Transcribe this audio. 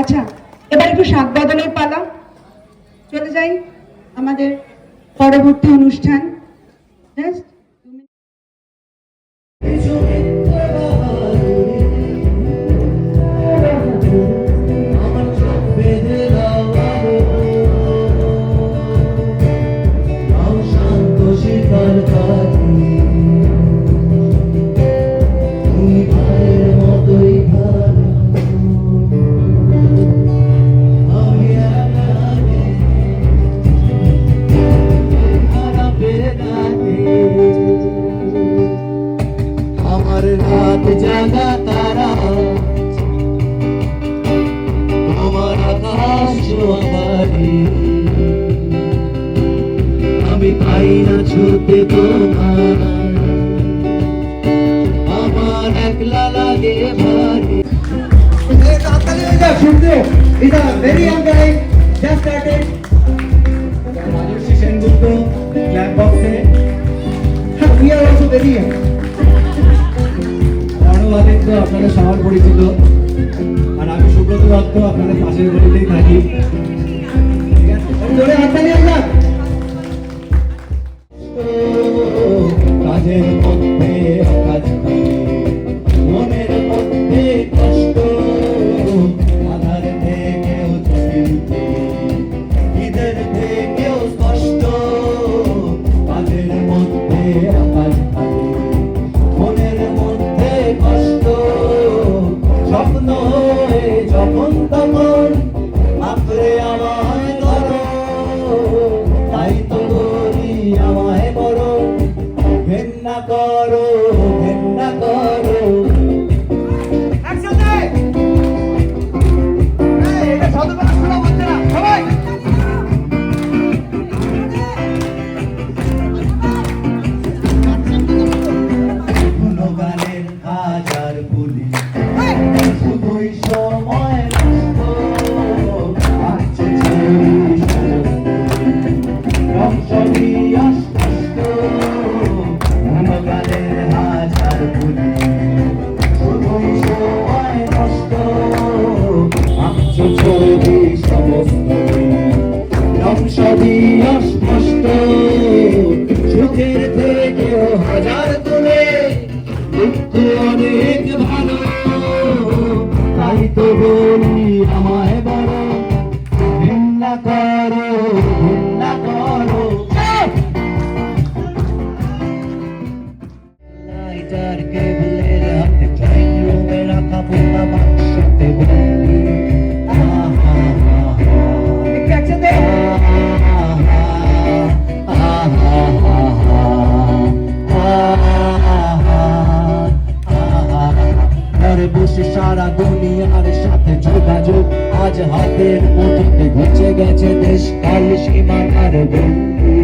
আচ্ছা, এবার একটু শাক বদলের পালা। চলে যাই আমাদের পরবর্তী অনুষ্ঠান। জাস্ট আমি পাই না ছুতে তোমার, আমার একলা লাগে ভারী। He's a very young guy, just started. Rajarshi Sengupta, clap box है. We are also very young. অনুবাদিত আপনাদের সবার পরিচিত, আর আমি সুব্রত দত্ত, আপনাদের পাশের বাড়িতেই থাকি। ঠিক আছে, জোরে হাততালি হোক। কাজের মধ্যে কাজ, মনের মধ্যে কষ্ট, আধার থেকেও চিনতে, ঈদের থেকেও স্পষ্ট। কাজের মধ্যে আকাশ থাকে, মনের মধ্যে কষ্ট, স্বপ্ন হয়ে যখন তখন আঁকড়ে আমায় ধরো, তাই তো বলি আমায় বড় ঘেন্না করো, ঘেন্না করো। গুণগানের হাজার বলি, শুধুই সময় নষ্ট, আসছে ছবি সবই অস্পষ্ট। গুণগানের হাজার বলি, শুধুই সময় নষ্ট, আসছে ছবি সমস্ত সবই অস্পষ্ট। সুখের থেকেও হাজার তুলে দুঃখ অনেক ভালো, তাই তো বলি আমায় বড় ঘৃণা করো, ঘৃণা করো। লাইটার কেবলের হাতে ড্রয়িং রুমে রাখা পোতা বাক্সতে বন্দি। বসে সারা দুনিয়ার সাথে যোগাযোগ, আজ হাতের মুঠোতে ঘুচে গেছে দেশ কাল সীমানার বন্ধু।